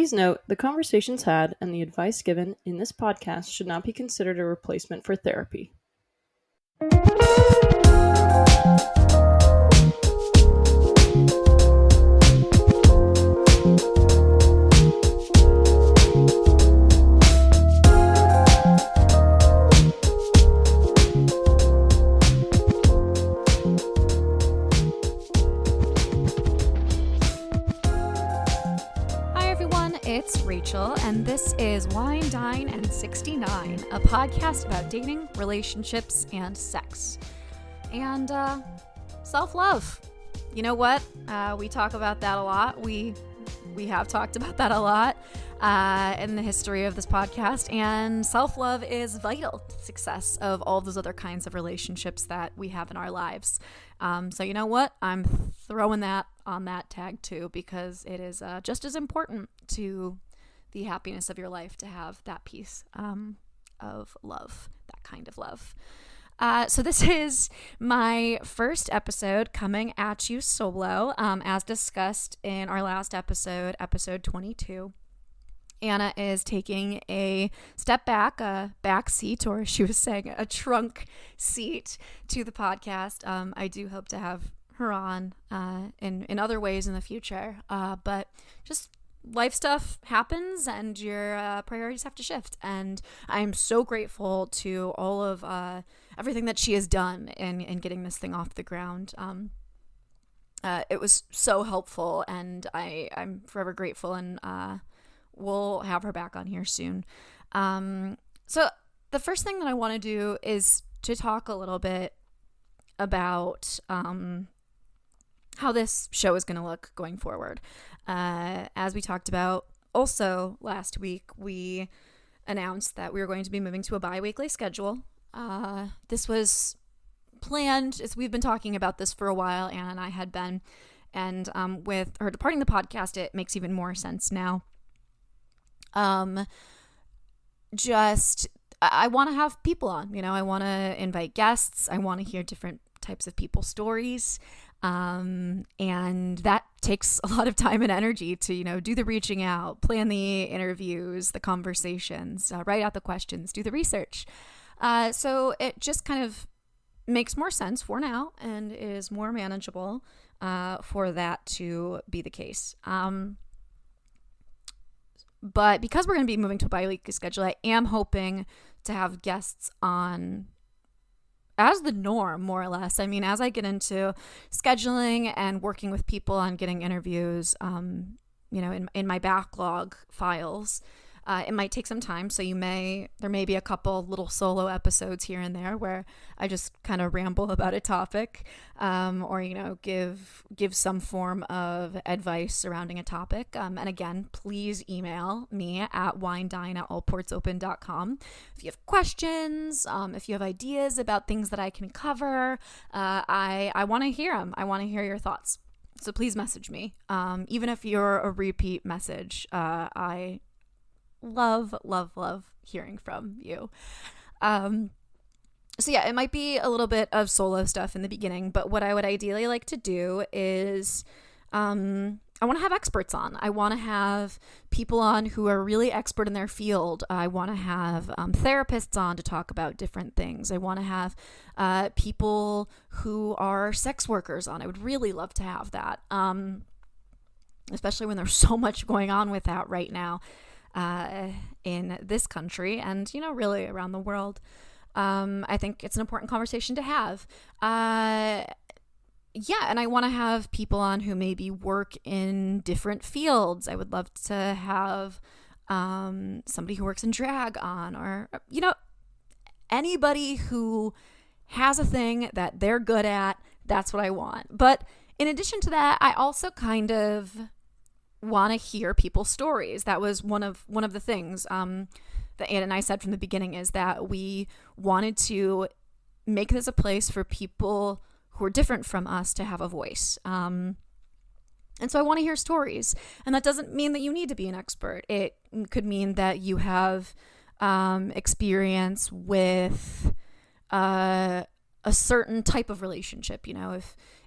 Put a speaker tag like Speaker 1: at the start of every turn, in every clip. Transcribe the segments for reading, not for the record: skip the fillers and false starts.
Speaker 1: Please note, the conversations had and the advice given in this podcast should not be considered a replacement for therapy.
Speaker 2: It's Rachel, and this is Wine, Dine, and 69, a podcast about dating, relationships, and sex. And self-love. You know what? We talk about that a lot. We have talked about that a lot in the history of this podcast, and self-love is vital to the success of all those other kinds of relationships that we have in our lives. So you know what? I'm throwing that on that tag too, because it is just as important to the happiness of your life to have that piece of love, that kind of love. So this is my first episode coming at you solo, as discussed in our last episode, episode 22. Anna is taking a step back, a back seat, or she was saying a trunk seat to the podcast. I do hope to have her on in other ways in the future, but just life stuff happens and your priorities have to shift, and I'm so grateful to all of everything that she has done in getting this thing off the ground. It was so helpful, and I'm forever grateful, and we'll have her back on here soon. So the first thing that I want to do is to talk a little bit about how this show is going to look going forward. As we talked about also last week, we announced that we were going to be moving to a bi-weekly schedule. This was planned, as we've been talking about this for a while, Anna and I had been, and with her departing the podcast, it makes even more sense now. I want to have people on, I want to invite guests. I want to hear different types of people's stories. And that takes a lot of time and energy to, do the reaching out, plan the interviews, the conversations, write out the questions, do the research. So it just kind of makes more sense for now and is more manageable, for that to be the case. But because we're going to be moving to a bi-weekly schedule, I am hoping to have guests on as the norm, more or less. I mean, as I get into scheduling and working with people on getting interviews, in my backlog files, it might take some time. So there may be a couple little solo episodes here and there where I just kind of ramble about a topic, or, give some form of advice surrounding a topic. And again, please email me at winedine@allportsopen.com. If you have questions, if you have ideas about things that I can cover, I want to hear them. I want to hear your thoughts. So please message me. Even if you're a repeat message, I love hearing from you. So yeah, it might be a little bit of solo stuff in the beginning, but what I would ideally like to do is I want to have experts on. I want to have people on who are really expert in their field. I want to have therapists on to talk about different things. I want to have people who are sex workers on. I would really love to have that, especially when there's so much going on with that right now. In this country and, really around the world. I think it's an important conversation to have. And I want to have people on who maybe work in different fields. I would love to have somebody who works in drag on, or, anybody who has a thing that they're good at. That's what I want. But in addition to that, I also kind of want to hear people's stories. That was one of the things that Anna and I said from the beginning, is that we wanted to make this a place for people who are different from us to have a voice. And so I want to hear stories. And that doesn't mean that you need to be an expert. It could mean that you have experience with a certain type of relationship.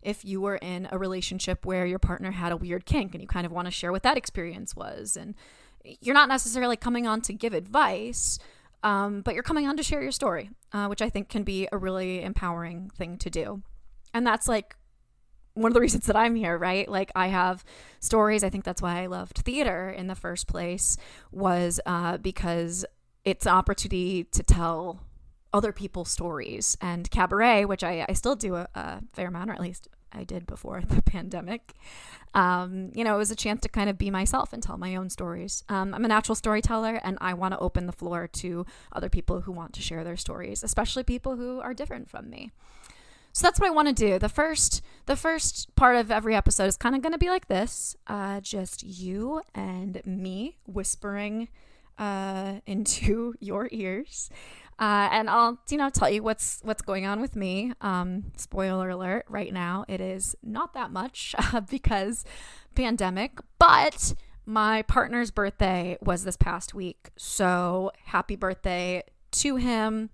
Speaker 2: If you were in a relationship where your partner had a weird kink and you kind of want to share what that experience was, and you're not necessarily coming on to give advice, but you're coming on to share your story, which I think can be a really empowering thing to do. And that's like one of the reasons that I'm here, right? Like, I have stories. I think that's why I loved theater in the first place, was because it's an opportunity to tell other people's stories. And cabaret, which I still do a fair amount, or at least I did before the pandemic, it was a chance to kind of be myself and tell my own stories. I'm a natural storyteller, and I want to open the floor to other people who want to share their stories, especially people who are different from me. So that's what I want to do. The first part of every episode is kind of going to be like this, just you and me whispering into your ears. And I'll, tell you what's going on with me. Spoiler alert, right now it is not that much because pandemic, but my partner's birthday was this past week. So happy birthday to him.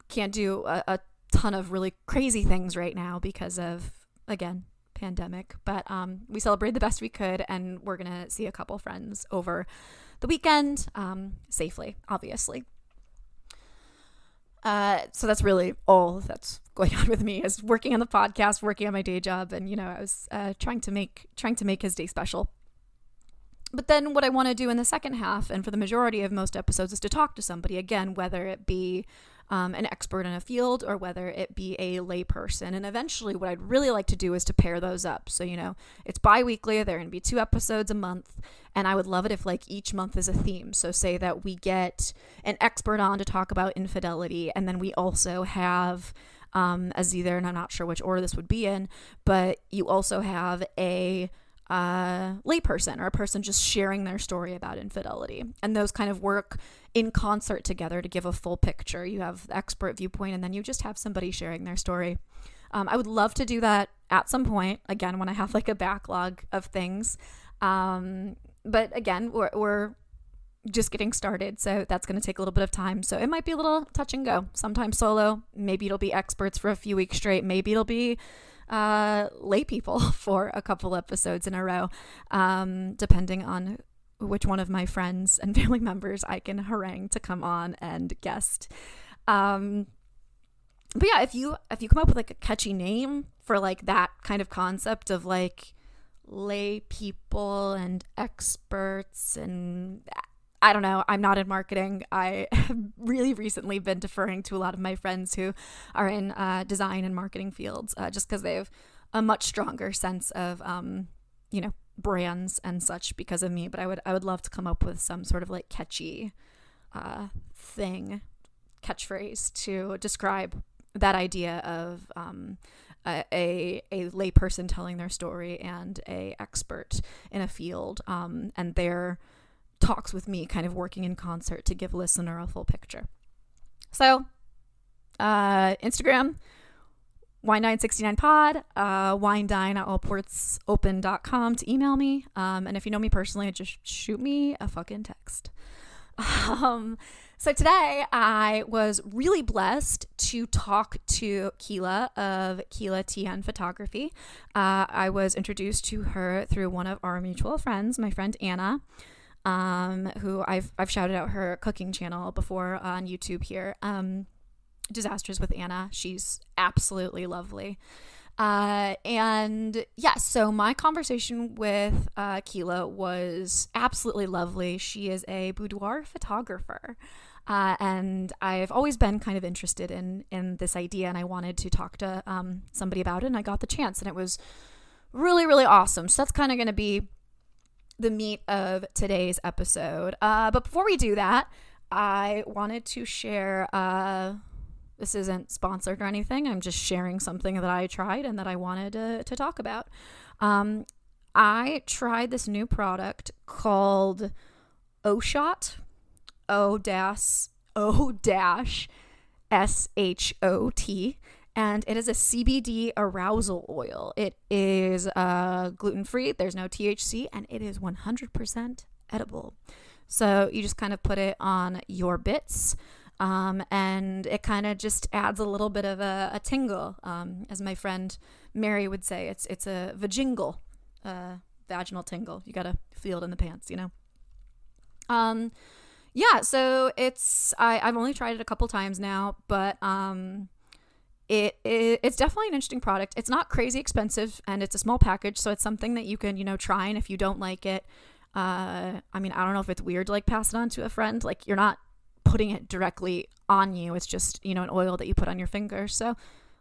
Speaker 2: Can't do a ton of really crazy things right now because of, again, pandemic. But we celebrated the best we could, and we're going to see a couple friends over the weekend, safely, obviously. So that's really all that's going on with me, is working on the podcast, working on my day job, and I was trying to make his day special. But then what I want to do in the second half, and for the majority of most episodes, is to talk to somebody, again, whether it be an expert in a field or whether it be a lay person. And eventually what I'd really like to do is to pair those up. So, it's bi-weekly. There are going to be 2 episodes a month. And I would love it if each month is a theme. So say that we get an expert on to talk about infidelity. And then we also have, as either, and I'm not sure which order this would be in, but you also have a layperson or a person just sharing their story about infidelity, and those kind of work in concert together to give a full picture. You have the expert viewpoint, and then you just have somebody sharing their story. I would love to do that at some point, again, when I have a backlog of things, but again, we're just getting started, so that's going to take a little bit of time. So it might be a little touch and go. Sometimes solo, maybe it'll be experts for a few weeks straight, maybe it'll be lay people for a couple episodes in a row, depending on which one of my friends and family members I can harangue to come on and guest. But yeah, if you come up with a catchy name for that kind of concept of lay people and experts, and I don't know, I'm not in marketing. I have really recently been deferring to a lot of my friends who are in design and marketing fields, just because they have a much stronger sense of, brands and such because of me. But I would love to come up with some sort of catchy catchphrase to describe that idea of a lay person telling their story and a expert in a field, and their talks with me kind of working in concert to give listener a full picture. So Instagram, wine969pod, winedine@allportsopen.com to email me, and if you know me personally, just shoot me a fucking text. So today I was really blessed to talk to Keyla of Keyla TeAnn Photography. I was introduced to her through one of our mutual friends, my friend Anna, who I've shouted out her cooking channel before on YouTube here, Disasters with Anna. She's absolutely lovely. And yeah, so my conversation with Keyla was absolutely lovely. She is a boudoir photographer, and I've always been kind of interested in this idea, and I wanted to talk to somebody about it, and I got the chance, and it was really, really awesome. So that's kind of going to be the meat of today's episode. But before we do that, I wanted to share, this isn't sponsored or anything, I'm just sharing something that I tried and that I wanted to talk about. I tried this new product called O-Shot, O-SHOT, and it is a CBD arousal oil. It is gluten-free, there's no THC, and it is 100% edible. So you just kind of put it on your bits, and it kind of just adds a little bit of a tingle. As my friend Mary would say, it's a vajingle, vaginal tingle. You gotta feel it in the pants, you know? Yeah, so I've only tried it a couple times now, but it's definitely an interesting product. It's not crazy expensive, and it's a small package, so it's something that you can, you know, try, and if you don't like it, I mean, I don't know if it's weird to like pass it on to a friend. Like, you're not putting it directly on you. It's just, you know, an oil that you put on your finger. So,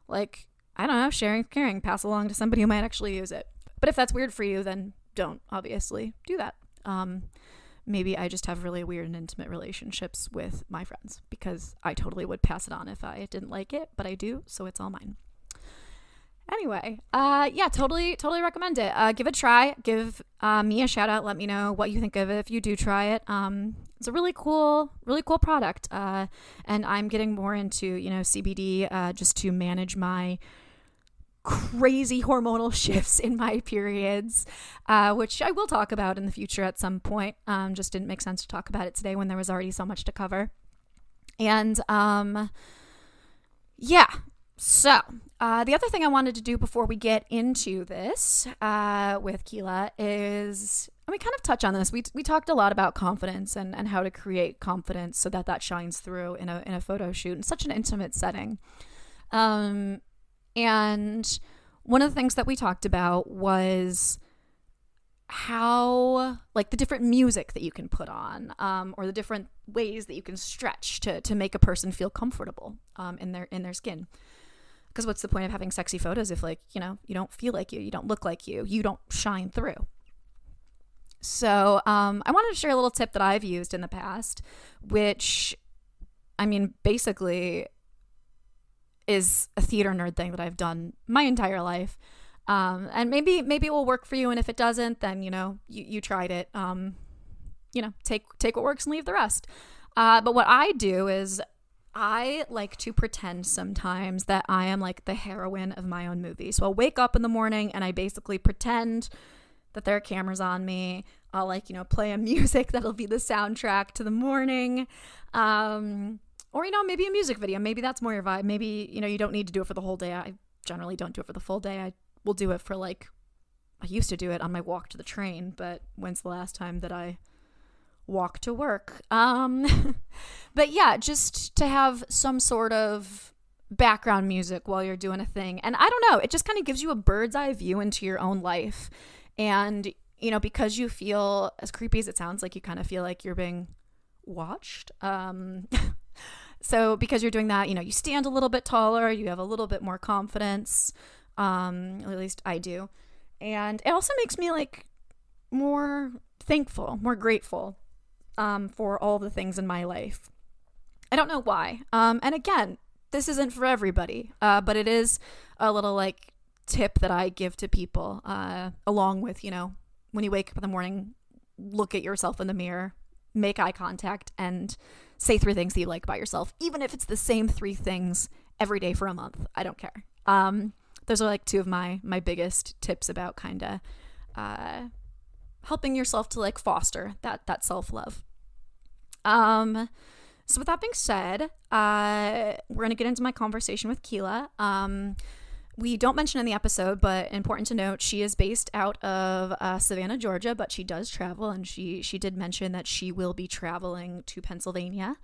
Speaker 2: like, I don't know, sharing, caring, pass along to somebody who might actually use it. But if that's weird for you, then don't obviously do that. Maybe I just have really weird and intimate relationships with my friends, because I totally would pass it on if I didn't like it, but I do, so it's all mine. Anyway, yeah, totally recommend it. Give it a try. Give me a shout out. Let me know what you think of it if you do try it. It's a really cool product. And I'm getting more into, you know, CBD just to manage my crazy hormonal shifts in my periods, which I will talk about in the future at some point. Just didn't make sense to talk about it today when there was already so much to cover. And yeah. So, the other thing I wanted to do before we get into this with Keyla is, and we kind of touch on this, we talked a lot about confidence and how to create confidence so that shines through in a photo shoot in such an intimate setting. And one of the things that we talked about was how, like, the different music that you can put on, or the different ways that you can stretch to make a person feel comfortable in their skin. Because what's the point of having sexy photos if, like, you know, you don't feel like you don't look like you don't shine through. So I wanted to share a little tip that I've used in the past, which, I mean, basically is a theater nerd thing that I've done my entire life. And maybe it will work for you, and if it doesn't, then, you know, you tried it. You know, take what works and leave the rest. But what I do is I like to pretend sometimes that I am like the heroine of my own movie. So I'll wake up in the morning and I basically pretend that there are cameras on me. I'll, like, you know, play a music that'll be the soundtrack to the morning. Or, you know, maybe a music video. Maybe that's more your vibe. Maybe, you know, you don't need to do it for the whole day. I generally don't do it for the full day. I will do it for, like, I used to do it on my walk to the train, but when's the last time that I walk to work? But yeah, just to have some sort of background music while you're doing a thing. And I don't know, it just kind of gives you a bird's eye view into your own life. And, you know, because you feel, as creepy as it sounds, like you kind of feel like you're being watched. So because you're doing that, you know, you stand a little bit taller, you have a little bit more confidence. At least I do. And it also makes me, like, more thankful, more grateful for all the things in my life. I don't know why. And again, this isn't for everybody, but it is a little, like, tip that I give to people, along with, you know, when you wake up in the morning, look at yourself in the mirror, make eye contact, and say 3 things that you like about yourself, even if it's the same 3 things every day for a month. I don't care. Those are, like, 2 of my biggest tips about kind of helping yourself to, like, foster that self-love. So with that being said, we're going to get into my conversation with Keyla. We don't mention in the episode, but important to note, she is based out of Savannah, Georgia, but she does travel, and she did mention that she will be traveling to Pennsylvania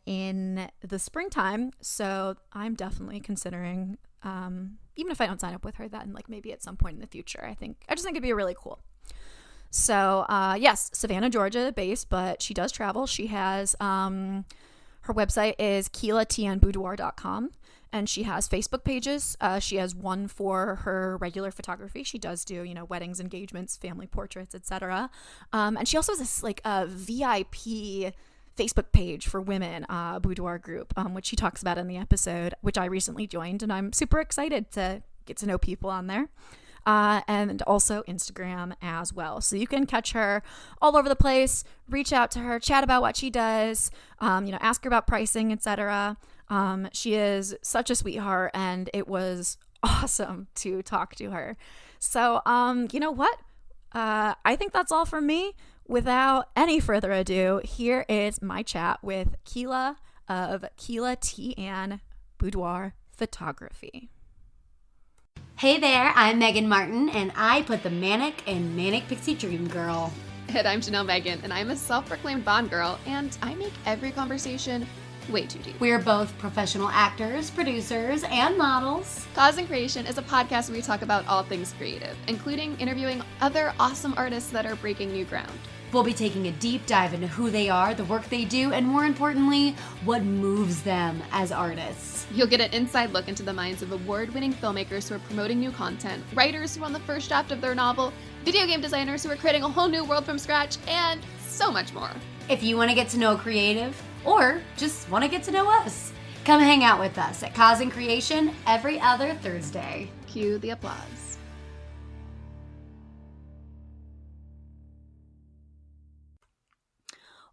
Speaker 2: in the springtime. So I'm definitely considering, even if I don't sign up with her, then, like, maybe at some point in the future. I just think it'd be really cool. So yes, Savannah, Georgia based, but she does travel. She has her website is Keyla TeAnn Boudoir.com. And she has Facebook pages. She has one for her regular photography. She does do, you know, weddings, engagements, family portraits, etc. And she also has this, like, a VIP Facebook page for women, boudoir group, which she talks about in the episode, which I recently joined, and I'm super excited to get to know people on there. And also Instagram as well. So you can catch her all over the place, reach out to her, chat about what she does, you know, ask her about pricing, etc. She is such a sweetheart, and it was awesome to talk to her. So, you know what? I think that's all from me. Without any further ado, here is my chat with Keyla of Keyla TeAnn Boudoir Photography.
Speaker 3: Hey there, I'm Megan Martin, and I put the manic in Manic Pixie Dream Girl.
Speaker 4: And I'm Janelle Megan, and I'm a self-proclaimed Bond girl, and I make every conversation way too deep.
Speaker 3: We're both professional actors, producers, and models.
Speaker 4: Cause and Creation is a podcast where we talk about all things creative, including interviewing other awesome artists that are breaking new ground.
Speaker 3: We'll be taking a deep dive into who they are, the work they do, and more importantly, what moves them as artists.
Speaker 4: You'll get an inside look into the minds of award-winning filmmakers who are promoting new content, writers who are on the first draft of their novel, video game designers who are creating a whole new world from scratch, and so much more.
Speaker 3: If you want to get to know a creative, or just want to get to know us, come hang out with us at Cause and Creation every other Thursday.
Speaker 4: Cue the applause.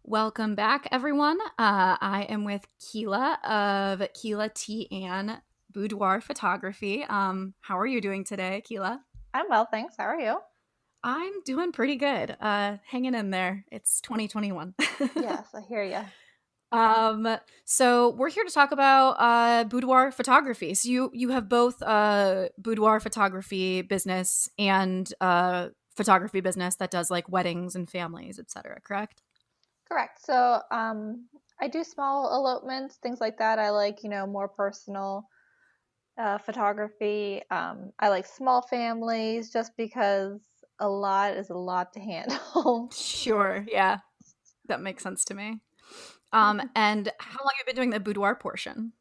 Speaker 2: Welcome back, everyone. I am with Keyla of Keyla TeAnn Boudoir Photography. How are you doing today, Keyla?
Speaker 5: I'm well, thanks. How are you?
Speaker 2: I'm doing pretty good. Hanging in there. It's 2021.
Speaker 5: Yes, I hear you.
Speaker 2: So we're here to talk about boudoir photography. So you have both boudoir photography business and photography business that does like weddings and families, etc. Correct?
Speaker 5: Correct. So I do small elopements, things like that. I like, more personal photography. I like small families just because a lot is a lot to handle.
Speaker 2: Sure. Yeah. That makes sense to me. And how long have you been doing the boudoir portion?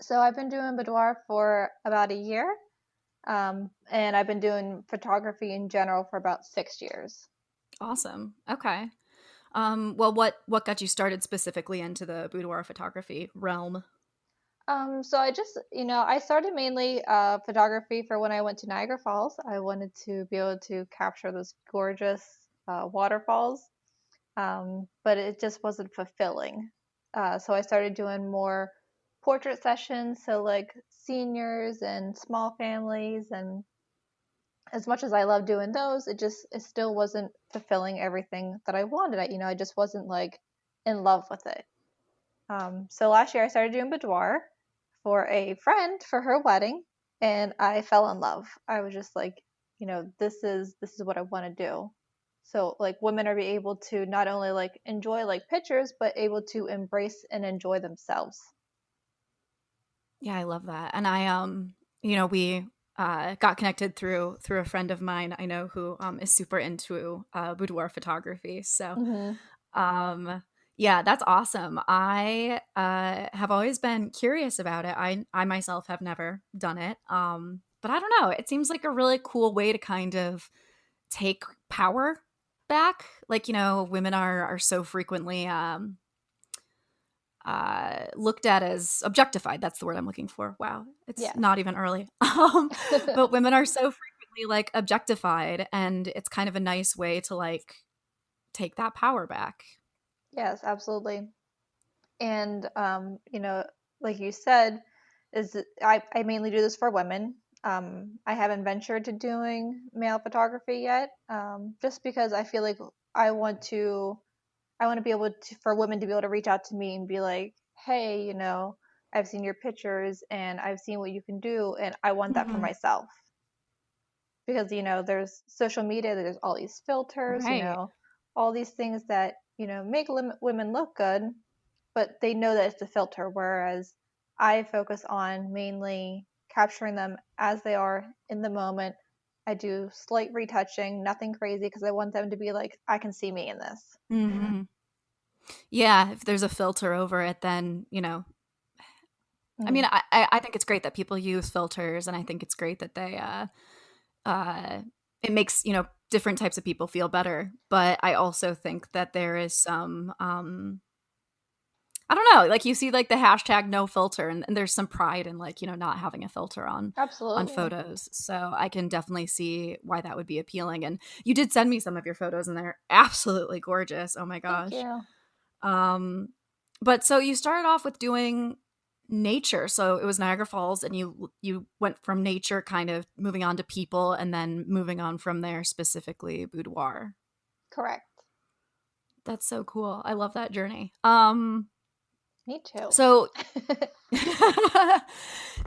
Speaker 5: So I've been doing boudoir for about a year. And I've been doing photography in general for about 6 years.
Speaker 2: Awesome. Okay. Well, what got you started specifically into the boudoir photography realm?
Speaker 5: So I just, I started mainly photography for when I went to Niagara Falls. I wanted to be able to capture those gorgeous waterfalls, but it just wasn't fulfilling. So I started doing more portrait sessions, so like seniors and small families, and as much as I love doing those, it still wasn't fulfilling everything that I wanted. I just wasn't like in love with it. So last year I started doing boudoir for a friend for her wedding, and I fell in love. I was just like, this is what I want to do. So like women are able to not only like enjoy like pictures, but able to embrace and enjoy themselves.
Speaker 2: Yeah, I love that. And I we got connected through a friend of mine I know who is super into boudoir photography. So yeah, that's awesome. I have always been curious about it. I myself have never done it. But I don't know. It seems like a really cool way to kind of take power back. Like, women are so frequently looked at as objectified. That's the word I'm looking for. Wow. It's not even early. But women are so frequently like objectified, and it's kind of a nice way to like take that power back.
Speaker 5: Yes, absolutely. And like you said, I mainly do this for women. I haven't ventured to doing male photography yet, just because I feel like I want to be able to, for women to be able to reach out to me and be like, hey, I've seen your pictures and I've seen what you can do, and I want that for myself. Because, there's social media, there's all these filters,
Speaker 2: Right.
Speaker 5: all these things that, make women look good, but they know that it's a filter, whereas I focus on mainly capturing them as they are in the moment. I do slight retouching, nothing crazy, because I want them to be like, I can see me in this.
Speaker 2: Mm-hmm. Yeah, if there's a filter over it, then, I mean, I think it's great that people use filters, and I think it's great that they, it makes, different types of people feel better. But I also think that there is some, I don't know, like you see like the hashtag no filter, and there's some pride in like, not having a filter on
Speaker 5: Absolutely.
Speaker 2: photos. So I can definitely see why that would be appealing. And you did send me some of your photos, and they're absolutely gorgeous. Oh my gosh.
Speaker 5: Thank you.
Speaker 2: But so you started off with doing nature. So it was Niagara Falls, and you went from nature kind of moving on to people, and then moving on from there specifically boudoir.
Speaker 5: Correct.
Speaker 2: That's so cool. I love that journey.
Speaker 5: Me too.
Speaker 2: So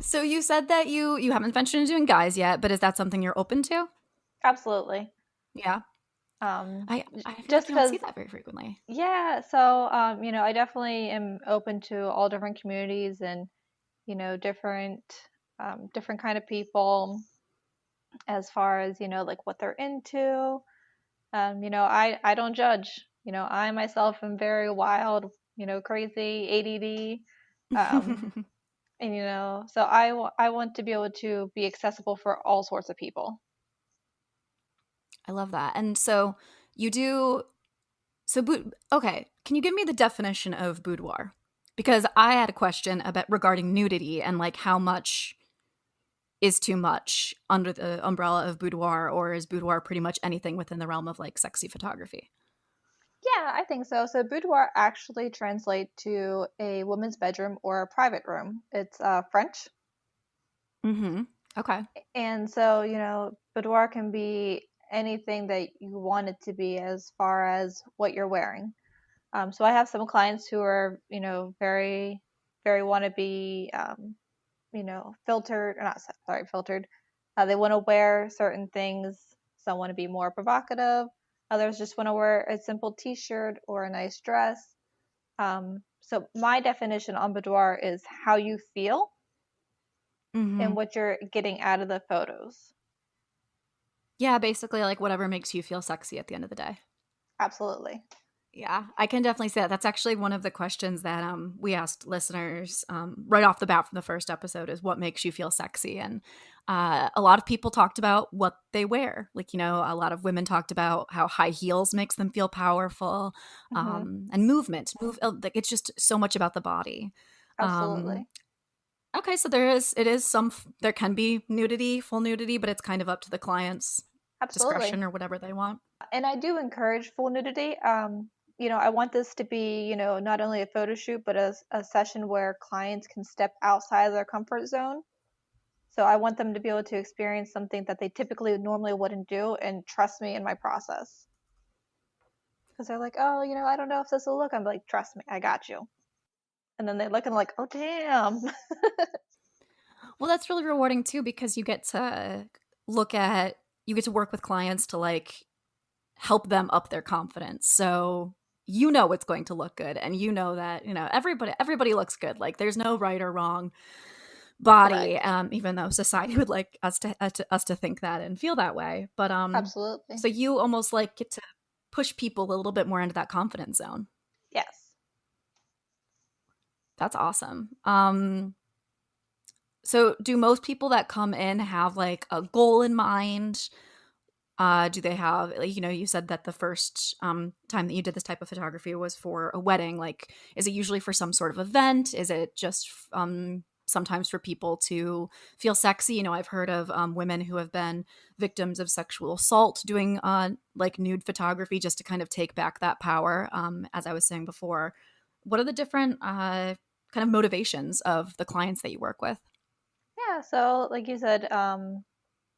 Speaker 2: So you said that you haven't ventured into doing guys yet, but is that something you're open to?
Speaker 5: Absolutely.
Speaker 2: Yeah.
Speaker 5: Um,
Speaker 2: I feel like
Speaker 5: just
Speaker 2: you don't see
Speaker 5: because,
Speaker 2: that very frequently.
Speaker 5: yeah. So, I definitely am open to all different communities and different different kind of people as far as like what they're into. I don't judge. I myself am very wild, crazy, ADD. Um, and so I want to be able to be accessible for all sorts of people.
Speaker 2: I love that. And so you do okay, can you give me the definition of boudoir? Because I had a question about regarding nudity and like how much is too much under the umbrella of boudoir, or is boudoir pretty much anything within the realm of like sexy photography?
Speaker 5: Yeah, I think so. So boudoir actually translate to a woman's bedroom or a private room. It's French.
Speaker 2: Mm-hmm. Okay.
Speaker 5: And so, boudoir can be anything that you want it to be as far as what you're wearing. So I have some clients who are, very, very want to be, filtered, or not, sorry, filtered. They want to wear certain things. Some want to be more provocative. Others just want to wear a simple t-shirt or a nice dress. So my definition on boudoir is how you feel
Speaker 2: Mm-hmm.
Speaker 5: and what you're getting out of the photos.
Speaker 2: Yeah, basically like whatever makes you feel sexy at the end of the day.
Speaker 5: Absolutely.
Speaker 2: Yeah, I can definitely say that. That's actually one of the questions that we asked listeners right off the bat from the first episode is what makes you feel sexy? And a lot of people talked about what they wear. Like, a lot of women talked about how high heels makes them feel powerful,
Speaker 5: Hmm.
Speaker 2: and movement. Like it's just so much about the body. Um,
Speaker 5: Absolutely.
Speaker 2: okay, so there can be nudity, full nudity, but it's kind of up to the client's
Speaker 5: Absolutely.
Speaker 2: discretion or whatever they want.
Speaker 5: And I do encourage full nudity. I want this to be, not only a photo shoot, but a session where clients can step outside of their comfort zone. So I want them to be able to experience something that they typically normally wouldn't do and trust me in my process. Because they're like, oh, I don't know if this will look. I'm like, trust me, I got you. And then they look and like, oh, damn.
Speaker 2: Well, that's really rewarding too because you get to work with clients to like help them up their confidence. So it's going to look good and that, everybody looks good. Like there's no right or wrong body,
Speaker 5: Correct.
Speaker 2: even though society would like us to think that and feel that way. But
Speaker 5: Absolutely.
Speaker 2: so you almost like get to push people a little bit more into that confidence zone.
Speaker 5: Yes.
Speaker 2: That's awesome. So do most people that come in have like a goal in mind? Do they have, like, you said that the first time that you did this type of photography was for a wedding. Like, is it usually for some sort of event? Is it just sometimes for people to feel sexy? I've heard of women who have been victims of sexual assault doing like nude photography just to kind of take back that power. As I was saying before, what are the different kind of motivations of the clients that you work with?
Speaker 5: Yeah. So, like you said,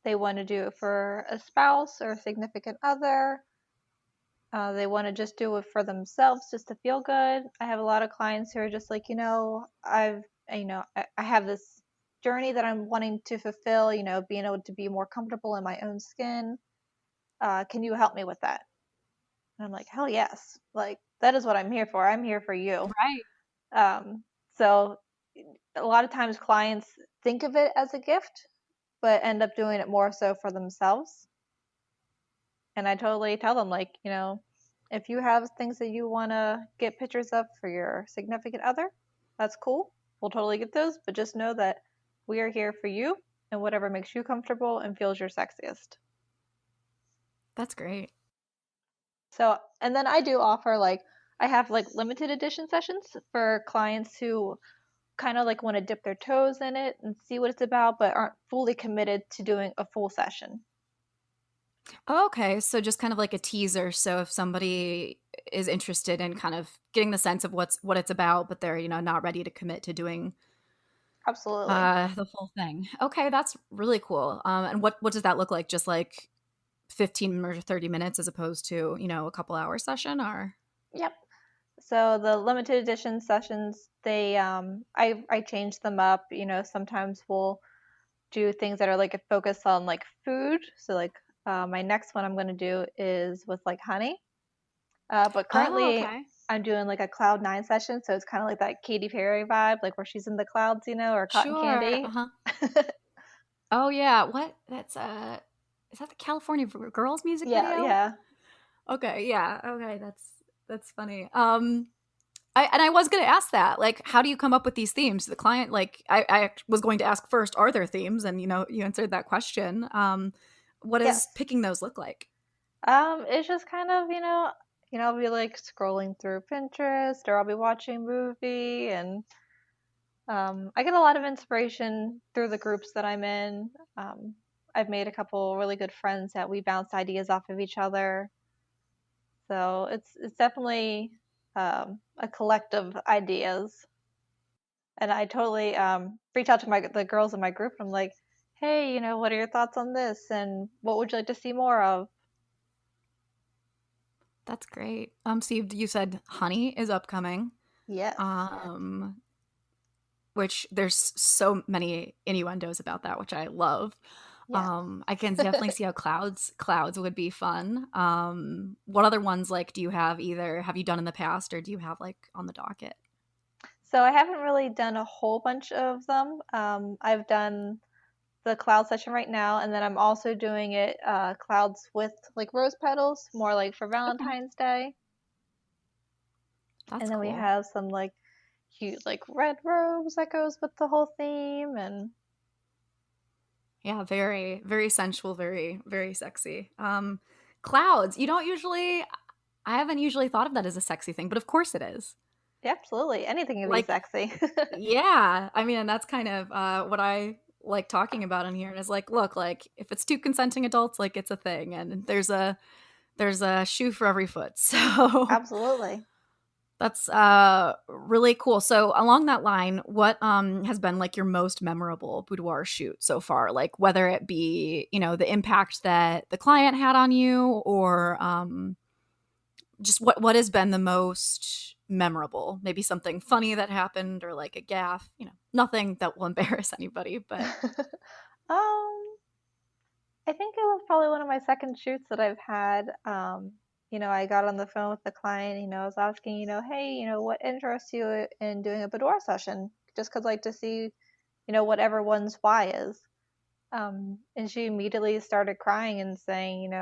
Speaker 5: they want to do it for a spouse or a significant other. They want to just do it for themselves, just to feel good. I have a lot of clients who are just like, I have this journey that I'm wanting to fulfill. Being able to be more comfortable in my own skin. Can you help me with that? And I'm like, hell yes. Like that is what I'm here for. I'm here for you.
Speaker 2: Right.
Speaker 5: So a lot of times clients think of it as a gift, but end up doing it more so for themselves. And I totally tell them, like, if you have things that you want to get pictures of for your significant other, that's cool. We'll totally get those, but just know that we are here for you and whatever makes you comfortable and feels your sexiest.
Speaker 2: That's great.
Speaker 5: So, and then I do offer I have like limited edition sessions for clients who kind of like want to dip their toes in it and see what it's about, but aren't fully committed to doing a full session.
Speaker 2: Oh, okay. So just kind of like a teaser. So if somebody is interested in kind of getting the sense of what it's about, but they're, not ready to commit to doing
Speaker 5: Absolutely.
Speaker 2: the full thing. Okay, that's really cool. And what does that look like? Just like 15 or 30 minutes as opposed to, a couple hour session or?
Speaker 5: Yep. So the limited edition sessions, they I change them up. Sometimes we'll do things that are like a focus on like food. So like my next one I'm going to do is with like honey. But
Speaker 2: Oh,
Speaker 5: currently
Speaker 2: okay.
Speaker 5: I'm doing like a Cloud9 session, so it's kind of like that Katy Perry vibe, like where she's in the clouds, or cotton
Speaker 2: Sure.
Speaker 5: candy.
Speaker 2: Uh-huh. Oh yeah. What? That's is that the California Girls music
Speaker 5: Yeah,
Speaker 2: video?
Speaker 5: yeah.
Speaker 2: Okay, yeah. Okay, that's funny. I was going to ask that. Like, how do you come up with these themes? The client, like, I was going to ask first, are there themes? And you answered that question. What
Speaker 5: Yes.
Speaker 2: does picking those look like?
Speaker 5: It's just kind of, I'll be like scrolling through Pinterest or I'll be watching a movie and I get a lot of inspiration through the groups that I'm in. I've made a couple really good friends that we bounce ideas off of each other. So it's definitely a collective ideas. And I totally reach out to the girls in my group and I'm like, hey, what are your thoughts on this? And what would you like to see more of?
Speaker 2: That's great. So you said Honey is upcoming.
Speaker 5: Yes.
Speaker 2: Which there's so many innuendos about that, which I love.
Speaker 5: Yes.
Speaker 2: I can definitely see how clouds would be fun. What other ones like do you have you done in the past or do you have like on the docket?
Speaker 5: So I haven't really done a whole bunch of them. I've done the cloud session right now, and then I'm also doing it clouds with like rose petals, more like for
Speaker 2: Okay.
Speaker 5: Valentine's Day.
Speaker 2: That's
Speaker 5: And then we
Speaker 2: cool.
Speaker 5: have some like cute like red rose that goes with the whole theme, and
Speaker 2: Yeah, very, very sensual, very, very sexy. Clouds, I haven't usually thought of that as a sexy thing, but of course it is.
Speaker 5: yeah, absolutely anything can be
Speaker 2: Like,
Speaker 5: sexy.
Speaker 2: yeah, I mean, and that's kind of what I like talking about in here. And is like, look, like if it's two consenting adults, like it's a thing, and there's a shoe for every foot. So
Speaker 5: Absolutely.
Speaker 2: that's really cool. So along that line, what has been like your most memorable boudoir shoot so far? Like whether it be, the impact that the client had on you or just what has been the most memorable? Maybe something funny that happened or like a gaffe, nothing that will embarrass anybody, but
Speaker 5: I think it was probably one of my second shoots that I've had. I got on the phone with the client, I was asking, hey, what interests you in doing a boudoir session? Just 'cause I like to see, what everyone's why is. And she immediately started crying and saying,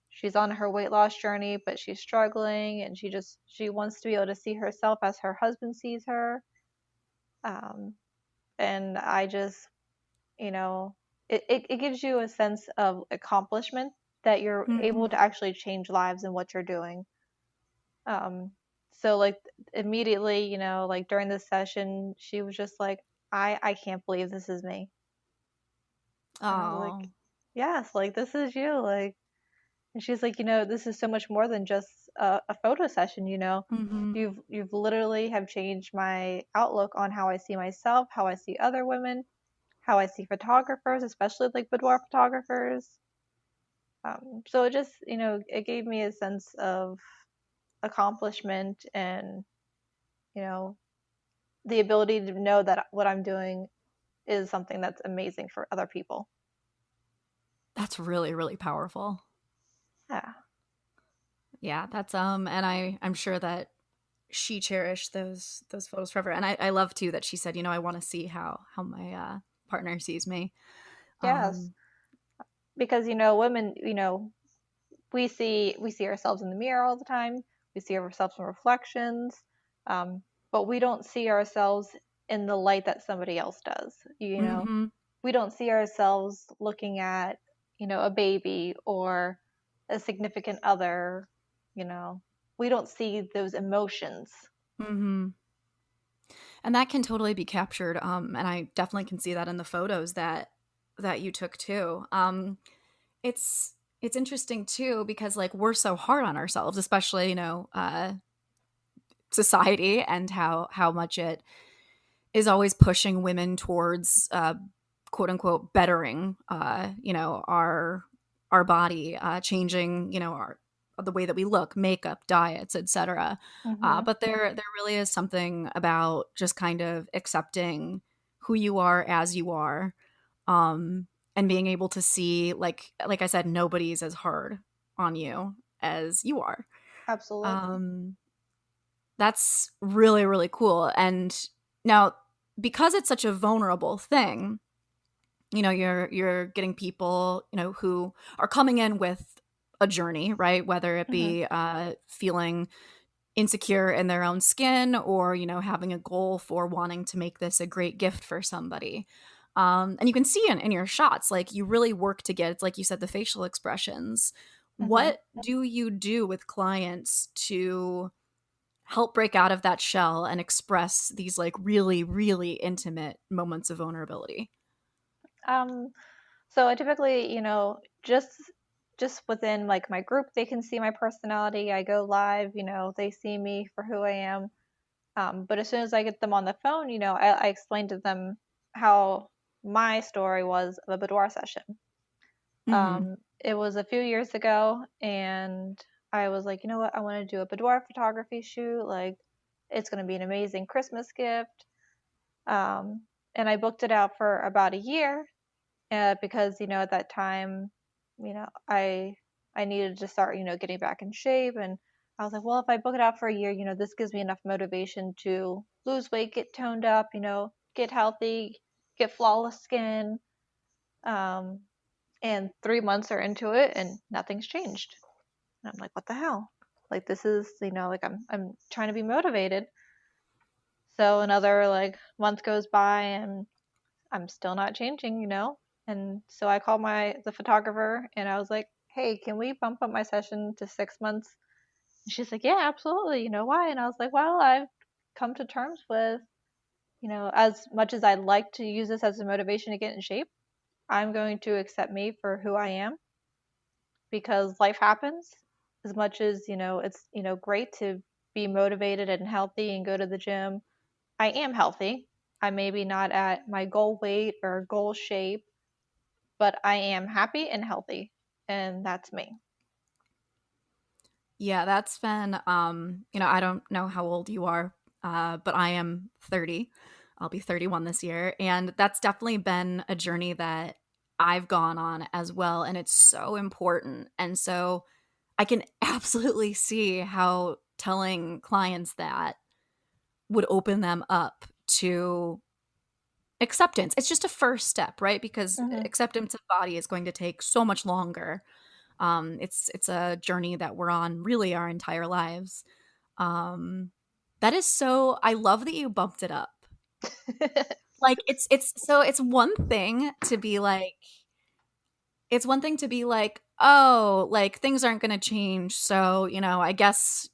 Speaker 5: she's on her weight loss journey, but she's struggling and she wants to be able to see herself as her husband sees her. Um, and I just, you know, it gives you a sense of accomplishment that you're able
Speaker 2: Mhm.
Speaker 5: to actually change lives in what you're doing. Um, so like immediately, like during this session, she was just like, I can't believe this is me. And I was like,
Speaker 2: Oh.
Speaker 5: yes, like this is you. Like, and she's like, this is so much more than just a photo session,
Speaker 2: Mhm.
Speaker 5: You've literally have changed my outlook on how I see myself, how I see other women, how I see photographers, especially like boudoir photographers. So it just, it gave me a sense of accomplishment and, you know, the ability to know that what I'm doing is something that's amazing for other people.
Speaker 2: That's really, really powerful.
Speaker 5: Yeah.
Speaker 2: Yeah, that's and I'm sure that she cherished those photos forever. And I love too that she said, I want to see how my partner sees me.
Speaker 5: Yes.
Speaker 2: Um
Speaker 5: Because, women, we see ourselves in the mirror all the time. We see ourselves in reflections, um, but we don't see ourselves in the light that somebody else does.
Speaker 2: mhm.
Speaker 5: We don't see ourselves looking at a baby or a significant other. You know, we don't see those emotions.
Speaker 2: Mhm. And that can totally be captured. And I definitely can see that in the photos that you took too. It's it's interesting too because like we're so hard on ourselves, especially society and how much it is always pushing women towards quote unquote bettering our body, changing our the way that we look, makeup, diets, etc.
Speaker 5: Mm-hmm.
Speaker 2: But there really is something about just kind of accepting who you are as you are, and being able to see, like I said, nobody's as hard on you as you are.
Speaker 5: Absolutely.
Speaker 2: Um, that's really, really cool. And now, because it's such a vulnerable thing, you're getting people, who are coming in with a journey, right? Whether it
Speaker 5: Mm-hmm.
Speaker 2: be feeling insecure in their own skin, or having a goal for wanting to make this a great gift for somebody. And you can see in your shots, like, you really work to get, it's like you said, the facial expressions.
Speaker 5: Mm-hmm.
Speaker 2: What do you do with clients to help break out of that shell and express these, like, really, really intimate moments of vulnerability?
Speaker 5: Um, so I typically, just within like my group, they can see my personality. I go live, they see me for who I am. But as soon as I get them on the phone, I explain to them how my story was of a boudoir session.
Speaker 2: Mm-hmm.
Speaker 5: It was a few years ago, and I was like, you know what, I want to do a boudoir photography shoot. Like, it's going to be an amazing Christmas gift. Um, and I booked it out for about a year, because at that time, I needed to start getting back in shape, and I was like, well, if I book it out for a year, this gives me enough motivation to lose weight, get toned up, get healthy, get flawless skin. um and 3 months are into it and nothing's changed, and I'm like, what the hell? Like, this is, like, I'm trying to be motivated. So another like month goes by and I'm still not changing. And so I called the photographer and I was like, hey, can we bump up my session to 6 months? And she's like, yeah, absolutely. Why? And I was like, well, I've come to terms with, as much as I'd like to use this as a motivation to get in shape, I'm going to accept me for who I am, because life happens. As much as, it's, great to be motivated and healthy and go to the gym, I am healthy. I may be not at my goal weight or goal shape, but I am happy and healthy, and that's me.
Speaker 2: Yeah, that's been, I don't know how old you are, but I am 30. I'll be 31 this year. And that's definitely been a journey that I've gone on as well. And it's so important. And so I can absolutely see how telling clients that would open them up to acceptance. It's just a first step, right? Because
Speaker 5: Hmm.
Speaker 2: acceptance of body is going to take so much longer. It's a journey that we're on really our entire lives. Um, that is so. I love that you bumped it up. Like, it's one thing to be like, oh, like, things aren't going to change, so I guess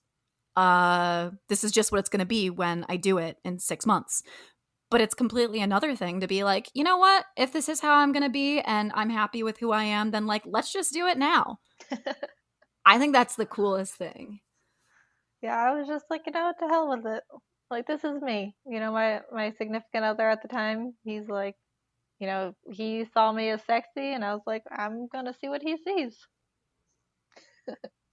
Speaker 2: this is just what it's going to be when I do it in 6 months. But it's completely another thing to be like, you know what? If this is how I'm going to be and I'm happy with who I am, then, like, let's just do it now. I think that's the coolest thing.
Speaker 5: Yeah, I was just like, what the hell with it? Like, this is me. My significant other at the time, he's like, he saw me as sexy, and I was like, I'm gonna see what he sees.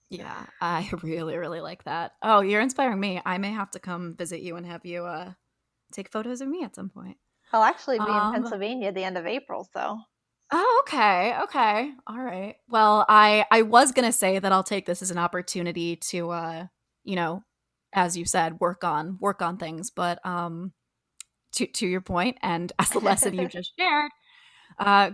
Speaker 2: Yeah, I really, really like that. Oh, you're inspiring me. I may have to come visit you and have you take photos of me at some point.
Speaker 5: I'll actually be in
Speaker 2: Um,
Speaker 5: Pennsylvania at the end of April, so.
Speaker 2: oh, okay, okay, all right. Well, I was gonna say that I'll take this as an opportunity to you know, as you said, work on things, but to your point, and as the lesson you just shared,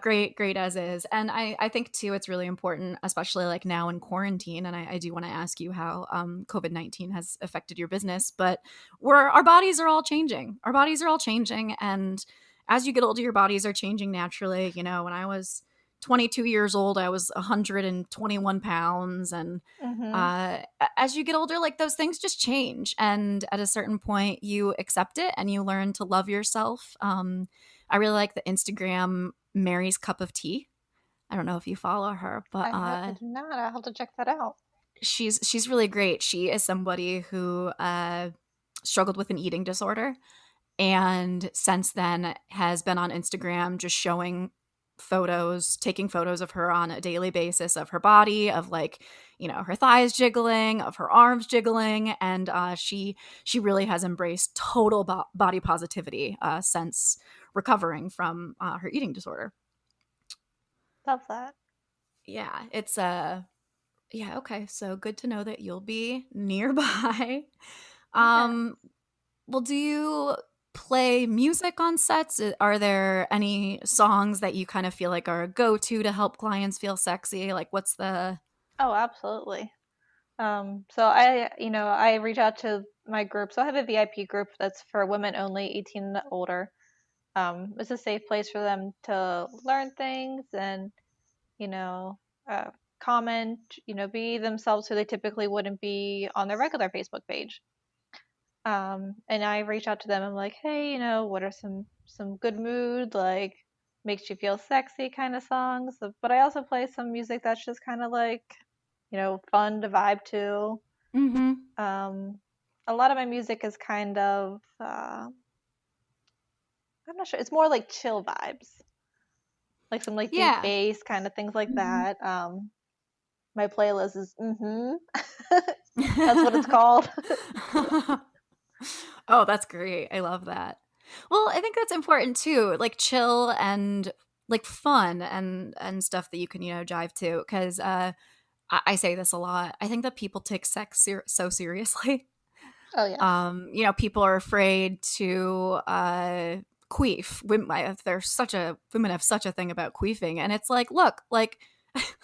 Speaker 2: great as is. And I think too, it's really important, especially like now in quarantine. And I do want to ask you how COVID-19 has affected your business, but our bodies are all changing. Our bodies are all changing. And as you get older, your bodies are changing naturally. When I was 22 years old, I was 121 pounds. And
Speaker 5: Hmm.
Speaker 2: as you get older, like, those things just change. And at a certain point, you accept it and you learn to love yourself. I really like the Instagram Mary's Cup of Tea. I don't know if you follow her, but
Speaker 5: I do not. I'll have to check that out.
Speaker 2: she's really great. She is somebody who struggled with an eating disorder, and since then has been on Instagram just showing photos, taking photos of her on a daily basis of her body, of, like, her thighs jiggling, of her arms jiggling, and she really has embraced total body positivity since recovering from her eating disorder.
Speaker 5: Love that.
Speaker 2: Yeah, it's yeah, okay. So good to know that you'll be nearby.
Speaker 5: Yeah.
Speaker 2: Well, do you play music on sets? Are there any songs that you kind of feel like are a go-to to help clients feel sexy? Like what's the
Speaker 5: Oh, absolutely. So I reach out to my group. So I have a VIP group that's for women only, 18 and older. It's a safe place for them to learn things and, you know, uh, comment, be themselves who they typically wouldn't be on their regular Facebook page. And I reach out to them. I'm like, hey, what are some good mood, like makes you feel sexy kind of songs? But I also play some music that's just kind of like, fun to vibe to.
Speaker 2: Mm-hmm.
Speaker 5: A lot of my music is kind of, I'm not sure. It's more like chill vibes, like some like deep
Speaker 2: Yeah.
Speaker 5: bass kind of things like
Speaker 2: Mhm.
Speaker 5: that. My playlist is that's what it's called.
Speaker 2: Oh, that's great. I love that. Well, I think that's important too, like chill and like fun and stuff that you can, jive to. Because I say this a lot. I think that people take sex so seriously.
Speaker 5: Oh yeah,
Speaker 2: People are afraid to queef. Women have such a thing about queefing, and it's like, look, like
Speaker 5: it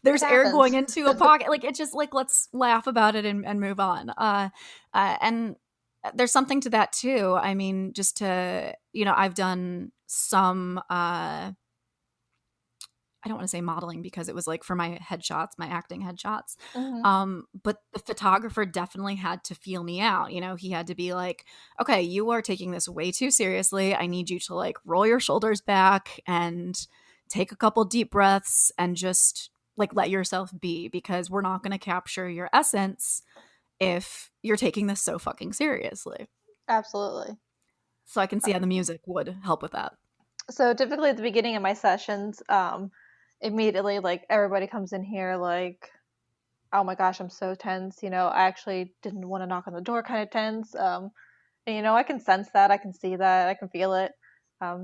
Speaker 2: there's air
Speaker 5: happens.
Speaker 2: going into a pocket. Like it's just like let's laugh about it and move on. And there's something to that too. I mean, just to I've done some. I don't want to say modeling because it was like for my headshots, my acting headshots.
Speaker 5: hmm
Speaker 2: But the photographer definitely had to feel me out. He had to be like, okay, you are taking this way too seriously. I need you to like roll your shoulders back and take a couple deep breaths and just like let yourself be, because we're not going to capture your essence if you're taking this so fucking seriously.
Speaker 5: Absolutely.
Speaker 2: So I can see how the music would help with that.
Speaker 5: So typically at the beginning of my sessions, immediately like everybody comes in here like, oh my gosh, I'm so tense. I actually didn't want to knock on the door, kind of tense. And I can sense that, I can see that, I can feel it.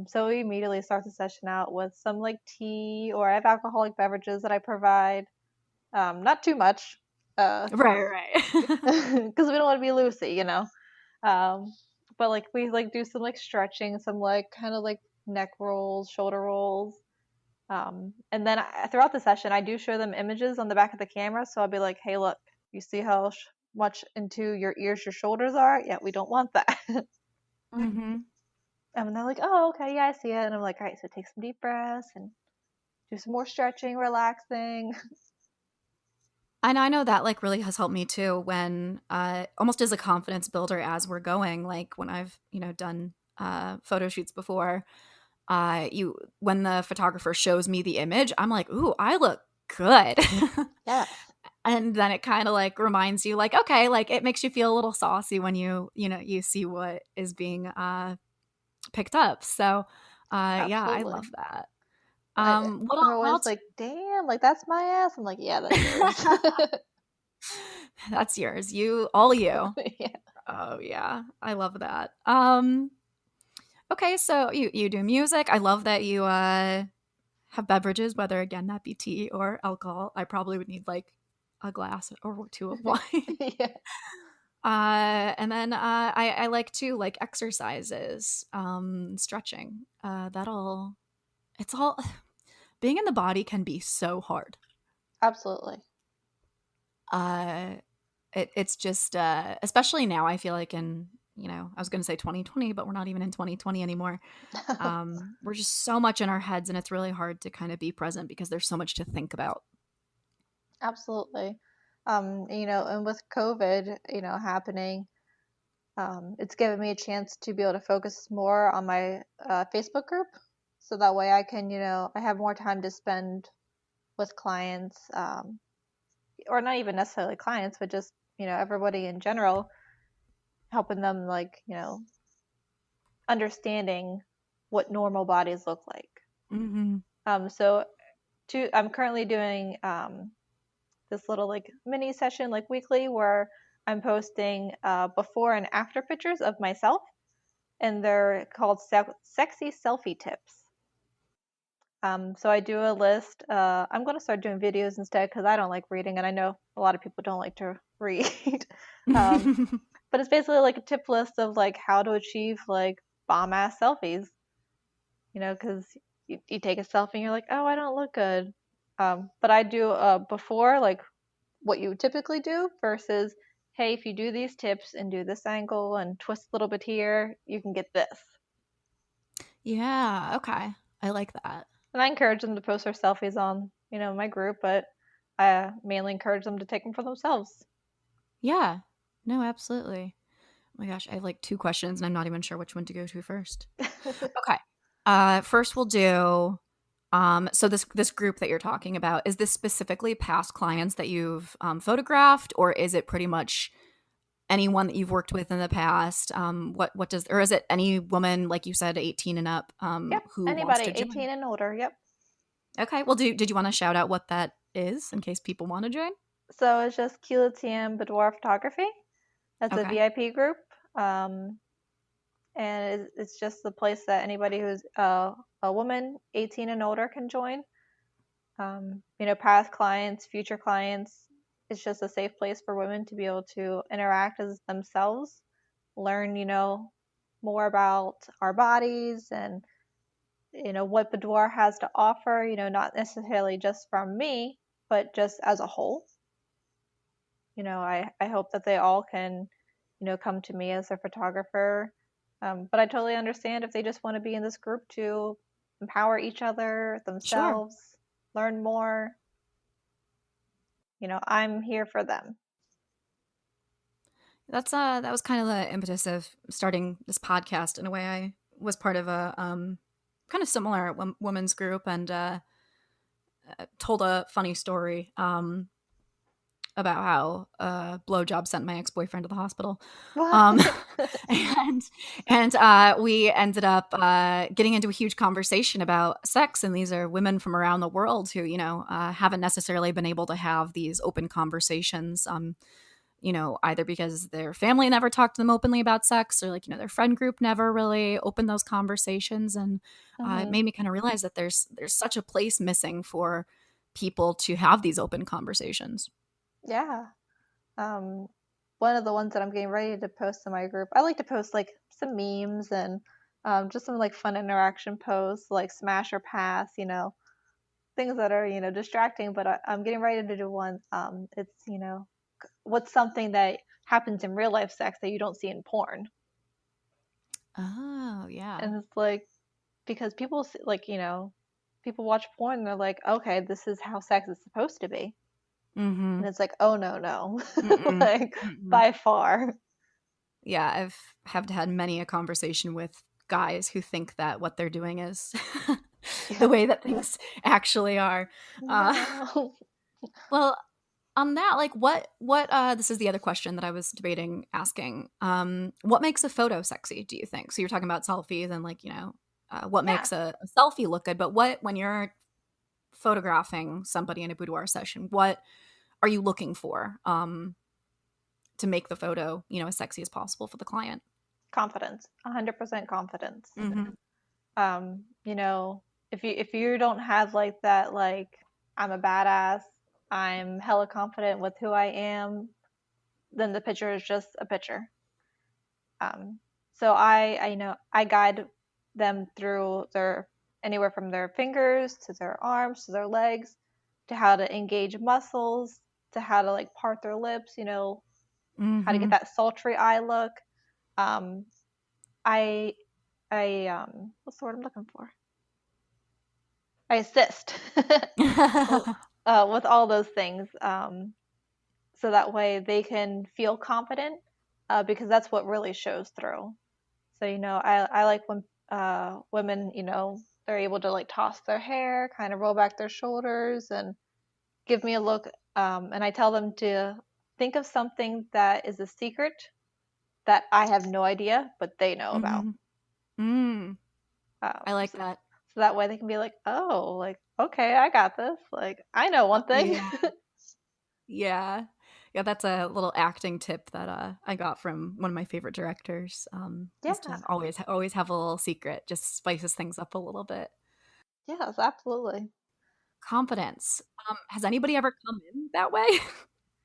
Speaker 5: So we immediately start the session out with some like tea, or I have alcoholic beverages that I provide. Not too much,
Speaker 2: Right, right.
Speaker 5: because we don't want to be loosey. Um, but like we like do some like stretching, some like kind of like neck rolls, shoulder rolls. And then throughout the session, I do show them images on the back of the camera. So I'll be like, hey, look, you see how much into your ears your shoulders are? Yeah, we don't want that.
Speaker 2: Mm-hmm.
Speaker 5: And they're like, oh, okay, yeah, I see it. And I'm like, all right, so take some deep breaths and do some more stretching, relaxing.
Speaker 2: And I know that like really has helped me too, when almost as a confidence builder as we're going, like when I've, done photo shoots before, you when the photographer shows me the image, I'm like, ooh, I look good.
Speaker 5: Yes,
Speaker 2: And then it kind of like reminds you like, okay, like it makes you feel a little saucy when you see what is being picked up. So yeah, I
Speaker 5: absolutely.
Speaker 2: love that.
Speaker 5: They're
Speaker 2: What
Speaker 5: always
Speaker 2: else?
Speaker 5: like, damn, like that's my ass. I'm like, yeah, that's yours.
Speaker 2: That's yours. All you.
Speaker 5: Yeah,
Speaker 2: Oh yeah, I love that. Okay, so you do music. I love that you have beverages, whether again that be tea or alcohol. I probably would need like a glass or two of wine.
Speaker 5: yeah,
Speaker 2: And then I like to like exercises, stretching. It's all being in the body can be so hard.
Speaker 5: absolutely.
Speaker 2: Uh, it's just especially now. I feel like in I was going to say 2020, but we're not even in 2020 anymore. We're just so much in our heads, and it's really hard to kind of be present because there's so much to think about.
Speaker 5: Absolutely. And with COVID, happening, it's given me a chance to be able to focus more on my Facebook group. So that way I can, I have more time to spend with clients, or not even necessarily clients, but just, everybody in general, helping them like, understanding what normal bodies look like.
Speaker 2: Mm-hmm.
Speaker 5: So I'm currently doing this little like mini session like weekly where I'm posting before and after pictures of myself, and they're called sexy selfie tips. So I do a list. I'm going to start doing videos instead because I don't like reading, and I know a lot of people don't like to read. But it's basically like a tip list of like how to achieve like bomb ass selfies. You know, because you take a selfie and you're like, oh, I don't look good. But I do before like what you would typically do versus, hey, if you do these tips and do this angle and twist a little bit here, you can get this.
Speaker 2: Yeah, okay. I like that.
Speaker 5: And I encourage them to post their selfies on, you know, my group, but I mainly encourage them to take them for themselves.
Speaker 2: Yeah. No, absolutely. Oh my gosh, I have like 2 questions and I'm not even sure which one to go to first. Okay. First we'll do so this group that you're talking about, is this specifically past clients that you've photographed, or is it pretty much anyone that you've worked with in the past? What does, or is it any woman, like you said, 18 and up,
Speaker 5: Yep,
Speaker 2: who wants
Speaker 5: anybody
Speaker 2: to join?
Speaker 5: 18 and older, yep.
Speaker 2: Okay. Well, did you want to shout out what that is in case people want to join?
Speaker 5: So it's just Keyla TeAnn Boudoir Photography. That's a
Speaker 2: Okay.
Speaker 5: VIP group. And it's just the place that anybody who's a woman 18 and older can join. You know, past clients, future clients. It's just a safe place for women to be able to interact as themselves, learn, you know, more about our bodies and, you know, what boudoir has to offer, you know, not necessarily just from me, but just as a whole. You know, I hope that they all can, you know, come to me as a photographer. But I totally understand if they just want to be in this group to empower each other, themselves, learn more. You know, I'm here for them.
Speaker 2: That was kind of the impetus of starting this podcast. In a way, I was part of a kind of similar women's group, and told a funny story about how a blowjob sent my ex-boyfriend to the hospital. And we ended up getting into a huge conversation about sex. And these are women from around the world who, you know, haven't necessarily been able to have these open conversations, you know, either because their family never talked to them openly about sex, or like, you know, their friend group never really opened those conversations. And it made me kind of realize that there's such a place missing for people to have these open conversations.
Speaker 5: Yeah. One of the ones that I'm getting ready to post in my group, I like to post like some memes and just some like fun interaction posts, like smash or pass, you know, things that are, you know, distracting. But I'm getting ready to do one. It's, you know, what's something that happens in real life sex that you don't see in porn?
Speaker 2: Oh, yeah.
Speaker 5: And it's like, because people like, you know, people watch porn and they're like, okay, this is how sex is supposed to be.
Speaker 2: Mm-hmm.
Speaker 5: And it's like, oh no. Like by far.
Speaker 2: Yeah, I've had many a conversation with guys who think that what they're doing is the way that things actually are.
Speaker 5: No.
Speaker 2: Well, on that, like what this is the other question that I was debating asking. What makes a photo sexy, do you think? So you're talking about selfies and like, you know, what makes a selfie look good, but when you're photographing somebody in a boudoir session, what are you looking for to make the photo, you know, as sexy as possible for the client?
Speaker 5: Confidence, 100% confidence.
Speaker 2: Mm-hmm.
Speaker 5: You know, if you don't have like that, like I'm a badass, I'm hella confident with who I am, then the picture is just a picture. So I you know, I guide them through their anywhere from their fingers to their arms to their legs to how to engage muscles to how to like part their lips, you know, how to get that sultry eye look. I what's the word I'm looking for? I assist with all those things, so that way they can feel confident, because that's what really shows through. So you know, I like when women, you know, they're able to like toss their hair, kind of roll back their shoulders, and give me a look. And I tell them to think of something that is a secret that I have no idea, but they know about.
Speaker 2: I like that.
Speaker 5: So that way they can be like, oh, like, okay, I got this. Like, I know one thing.
Speaker 2: Yeah. Yeah. Yeah, that's a little acting tip that I got from one of my favorite directors.
Speaker 5: Yeah,
Speaker 2: Is to always have a little secret, just spices things up a little bit.
Speaker 5: yes, absolutely.
Speaker 2: Confidence. Has anybody ever come in that way?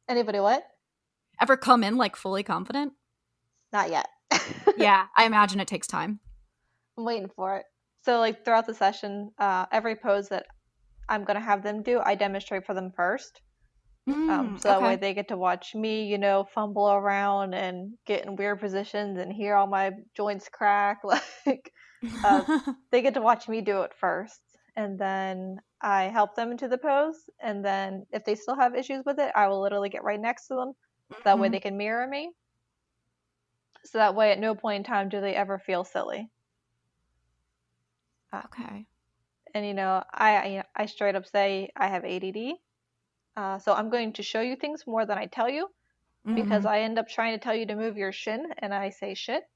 Speaker 5: Anybody what?
Speaker 2: Ever come in like fully confident?
Speaker 5: Not yet.
Speaker 2: Yeah, I imagine it takes time.
Speaker 5: I'm waiting for it. So like throughout the session, every pose that I'm gonna have them do, I demonstrate for them first. So that way
Speaker 2: Okay.
Speaker 5: they get to watch me, fumble around and get in weird positions and hear all my joints crack. Like, uh, they get to watch me do it first, and then I help them into the pose. And then if they still have issues with it, I will literally get right next to them. That way
Speaker 2: Mhm.
Speaker 5: they can mirror me. So that way, at no point in time do they ever feel silly. Uh,
Speaker 2: Okay.
Speaker 5: and I straight up say I have ADD. So I'm going to show you things more than I tell you because
Speaker 2: Mhm.
Speaker 5: I end up trying to tell you to move your shin and I say shit.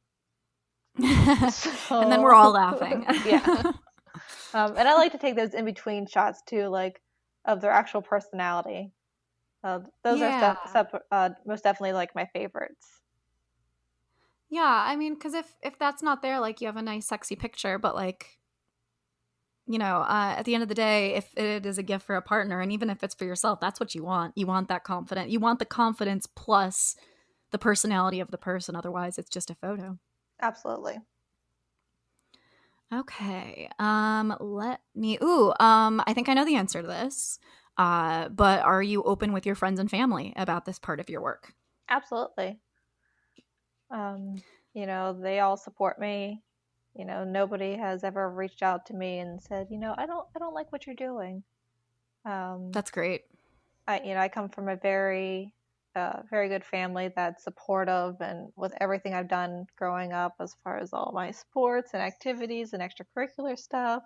Speaker 2: And then we're all
Speaker 5: So
Speaker 2: laughing.
Speaker 5: yeah. And I like to take those in between shots too, like of their actual personality. Those are
Speaker 2: Yeah.
Speaker 5: most definitely like my favorites.
Speaker 2: Yeah, I mean, because if that's not there, like you have a nice, sexy picture, but like at the end of the day, if it is a gift for a partner, and even if it's for yourself, that's what you want. You want that confident. You want the confidence plus the personality of the person. Otherwise, it's just a photo.
Speaker 5: Absolutely.
Speaker 2: Okay. Let me. I think I know the answer to this. But are you open with your friends and family about this part of your work?
Speaker 5: Absolutely. They all support me. Nobody has ever reached out to me and said, I don't like what you're doing. Um,
Speaker 2: That's great.
Speaker 5: I come from a very good family that's supportive, and with everything I've done growing up, as far as all my sports and activities and extracurricular stuff,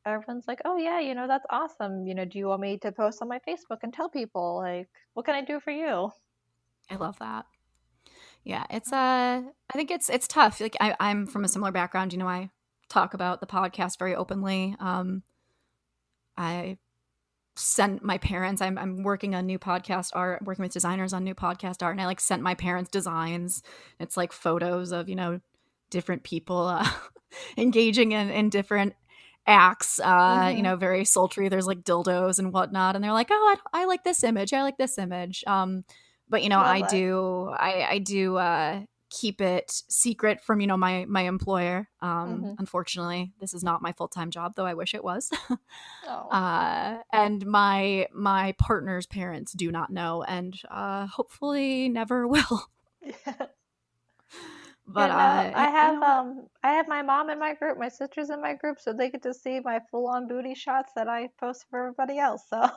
Speaker 5: everyone's like, "Oh yeah, that's awesome. Do you want me to post on my Facebook and tell people like, what can I do for you?"
Speaker 2: I love that. Yeah, I think it's tough. Like I'm from a similar background. I talk about the podcast very openly. I sent my parents. I'm working on new podcast art, working with designers on new podcast art, and I like sent my parents designs. It's like photos of different people engaging in different acts.
Speaker 5: Mm-hmm.
Speaker 2: Very sultry. There's like dildos and whatnot, and they're like, "Oh, I like this image. I like this image." But
Speaker 5: Love
Speaker 2: I
Speaker 5: that.
Speaker 2: do keep it secret from my employer.
Speaker 5: Mm-hmm.
Speaker 2: Unfortunately, this is not my full-time job, though I wish it was.
Speaker 5: Oh.
Speaker 2: And my partner's parents do not know, and hopefully never will.
Speaker 5: Yeah.
Speaker 2: But
Speaker 5: Yeah, no, I have my mom in my group, my sister's in my group, so they get to see my full-on booty shots that I post for everybody else. So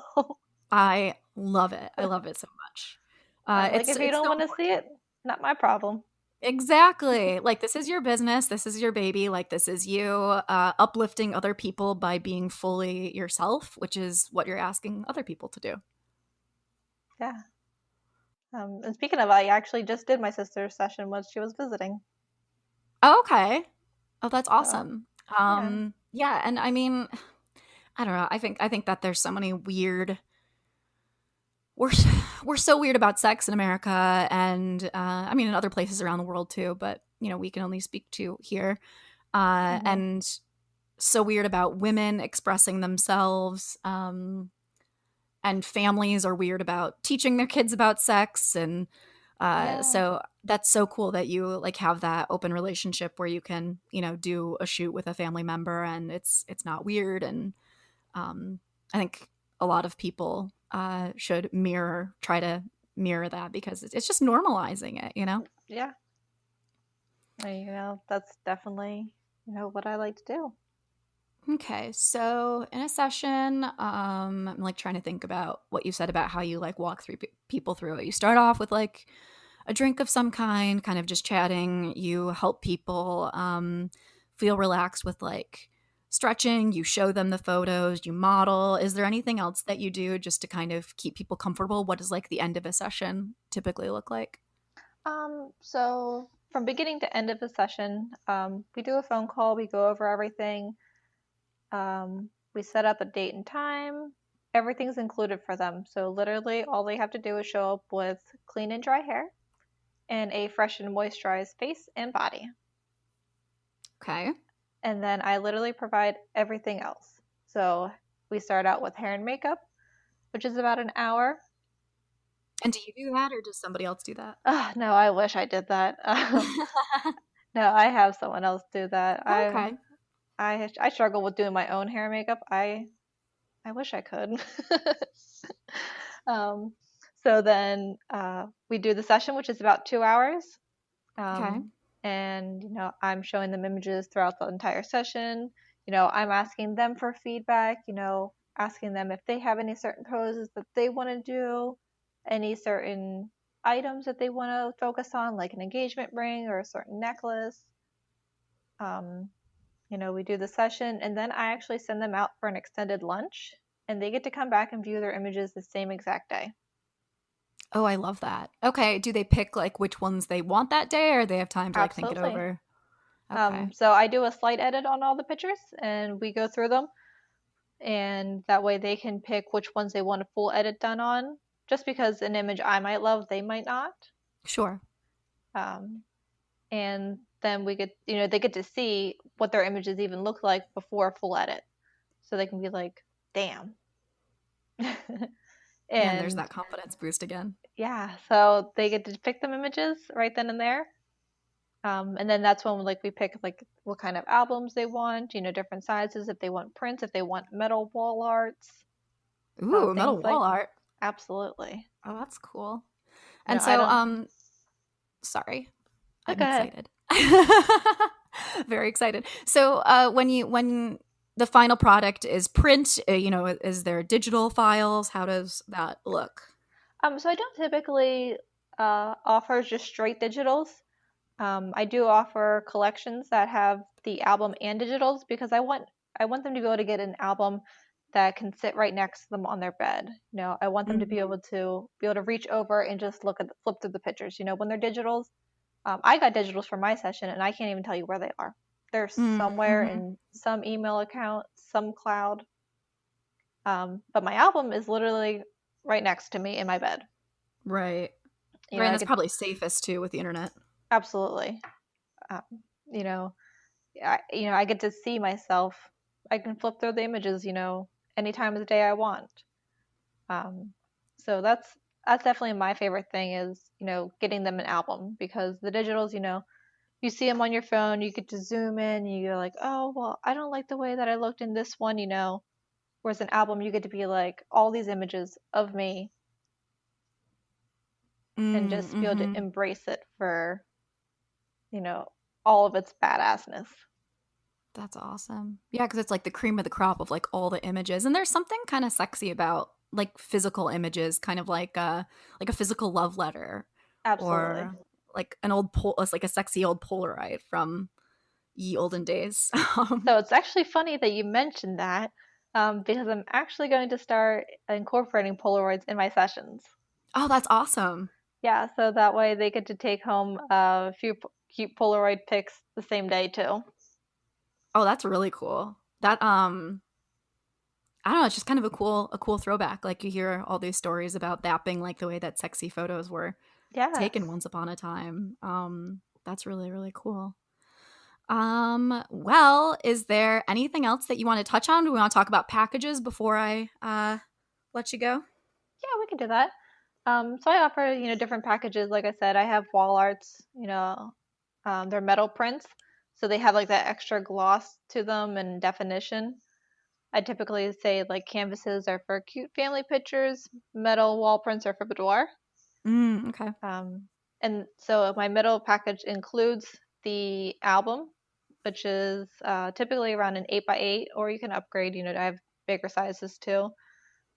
Speaker 2: I love it. I love it so much.
Speaker 5: I'm like,
Speaker 2: It's
Speaker 5: if you
Speaker 2: it's
Speaker 5: don't
Speaker 2: so
Speaker 5: want to see
Speaker 2: important.
Speaker 5: it, not my problem.
Speaker 2: Exactly. Like this is your business. This is your baby. Like this is you uplifting other people by being fully yourself, which is what you're asking other people to do.
Speaker 5: Yeah. And speaking of, I actually just did my sister's session when she was visiting.
Speaker 2: Oh, okay. Oh, that's
Speaker 5: So
Speaker 2: awesome.
Speaker 5: yeah.
Speaker 2: Yeah, and I mean, I don't know. I think that there's so many weird we're we're so weird about sex in America, and I mean in other places around the world too, but we can only speak to here.
Speaker 5: Hmm.
Speaker 2: And so weird about women expressing themselves, and families are weird about teaching their kids about sex, and
Speaker 5: Yeah.
Speaker 2: so that's so cool that you like have that open relationship where you can do a shoot with a family member and it's not weird. And I think a lot of people should try to mirror that because it's just normalizing it.
Speaker 5: Yeah. That's definitely, what I like to do.
Speaker 2: Okay, so in a session, I'm like trying to think about what you said about how you like walk through people through it. You start off with like a drink of some kind of just chatting. You help people feel relaxed with like stretching. You show them the photos. You model. Is there anything else that you do just to kind of keep people comfortable? What does like the end of a session typically look like?
Speaker 5: So from beginning to end of the session, we do a phone call, we go over everything. We set up a date and time. everything's included for them. So literally all they have to do is show up with clean and dry hair and a fresh and moisturized face and body.
Speaker 2: Okay.
Speaker 5: And then I literally provide everything else. So we start out with hair and makeup, which is about an hour.
Speaker 2: And do you do that, or does somebody else do that?
Speaker 5: No, I wish I did that. No, I have someone else do that.
Speaker 2: Okay.
Speaker 5: I struggle with doing my own hair and makeup. I wish I could. um, so then we do the session, which is about 2 hours.
Speaker 2: Okay.
Speaker 5: And I'm showing them images throughout the entire session. I'm asking them for feedback. Asking them if they have any certain poses that they want to do, any certain items that they want to focus on, like an engagement ring or a certain necklace. We do the session, and then I actually send them out for an extended lunch, and they get to come back and view their images the same exact day.
Speaker 2: Oh, I love that. Okay. Do they pick like which ones they want that day, or they have time to like think it
Speaker 5: Absolutely.
Speaker 2: over? Okay.
Speaker 5: So I do a slight edit on all the pictures, and we go through them, and that way they can pick which ones they want a full edit done on. Just because an image I might love, they might not.
Speaker 2: Sure.
Speaker 5: And then we get, they get to see what their images even look like before a full edit, so they can be like, "Damn."
Speaker 2: And there's that confidence boost again.
Speaker 5: Yeah, so they get to pick them images right then and there. And then that's when we pick like what kind of albums they want, different sizes, if they want prints, if they want metal wall arts.
Speaker 2: Ooh, metal wall art.
Speaker 5: Absolutely.
Speaker 2: Oh, that's cool. And so, sorry, I'm excited. Very excited. So, when the final product is print, is there digital files? How does that look?
Speaker 5: So I don't typically offer just straight digitals. I do offer collections that have the album and digitals, because I want them to be able to get an album that can sit right next to them on their bed. I want them to be able to reach over and just flip through the pictures. When they're digitals, I got digitals for my session, and I can't even tell you where they are. They're somewhere in some email account, some cloud. But my album is literally right next to me in my bed.
Speaker 2: Right. Right, and that's probably safest too with the internet.
Speaker 5: Absolutely. I get to see myself. I can flip through the images, any time of the day I want. So that's definitely my favorite thing is, getting them an album, because the digitals, you see them on your phone, you get to zoom in, and you're like, oh, well, I don't like the way that I looked in this one, whereas an album, you get to be like all these images of me and just be able to embrace it for, all of its badassness.
Speaker 2: That's awesome. Yeah, because it's like the cream of the crop of like all the images, and there's something kind of sexy about like physical images, kind of like a physical love letter.
Speaker 5: Absolutely.
Speaker 2: Or like an old like a sexy old Polaroid from ye olden days.
Speaker 5: So it's actually funny that you mentioned that, because I'm actually going to start incorporating Polaroids in my sessions.
Speaker 2: Oh, that's awesome.
Speaker 5: Yeah, so that way they get to take home a few cute Polaroid pics the same day too.
Speaker 2: Oh, that's really cool. That I don't know, it's just kind of a cool throwback. Like you hear all these stories about that being like the way that sexy photos were taken once upon a time. That's really, really cool. Well, is there anything else that you want to touch on? Do we want to talk about packages before I let you go?
Speaker 5: Yeah, we can do that. So I offer, different packages. Like I said, I have wall arts, they're metal prints, so they have like that extra gloss to them and definition. I typically say like canvases are for cute family pictures, metal wall prints are for boudoir.
Speaker 2: Okay.
Speaker 5: And so my middle package includes the album, which is typically around an 8x8, or you can upgrade, I have bigger sizes too.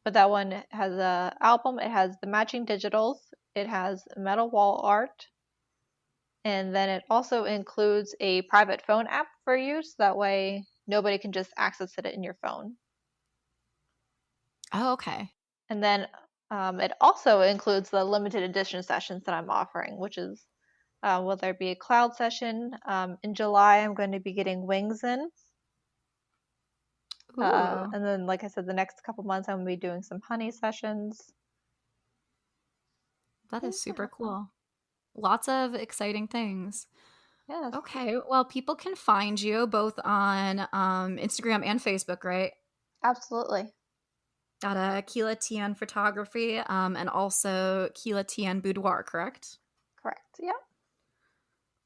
Speaker 5: But that one has an album, it has the matching digitals, it has metal wall art, and then it also includes a private phone app for you, so that way nobody can just access it in your phone.
Speaker 2: Oh, okay.
Speaker 5: And then it also includes the limited edition sessions that I'm offering, which is whether it be a cloud session. In July, I'm going to be getting wings in.
Speaker 2: Ooh,
Speaker 5: And then, like I said, the next couple months I'm gonna be doing some honey sessions.
Speaker 2: that is
Speaker 5: Yeah.
Speaker 2: super cool. Lots of exciting things.
Speaker 5: Yes,
Speaker 2: Okay, well, people can find you both on Instagram and Facebook, right?
Speaker 5: absolutely.
Speaker 2: At Keyla TeAnn Photography, and also Keyla TeAnn Boudoir, correct?
Speaker 5: Correct. Yeah.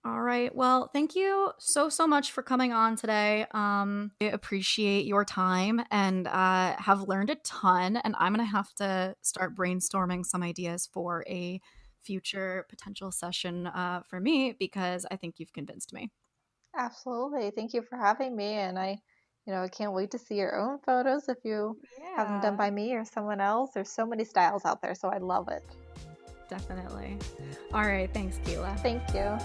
Speaker 2: All right. Well, thank you so much for coming on today. I appreciate your time and have learned a ton. And I'm gonna have to start brainstorming some ideas for a future potential session for me because I think you've convinced me.
Speaker 5: Absolutely. Thank you for having me. And I can't wait to see your own photos if you have them done
Speaker 2: Yeah,
Speaker 5: by me or someone else. There's so many styles out there, so I love it.
Speaker 2: definitely. All right. Thanks, Keyla.
Speaker 5: Thank you.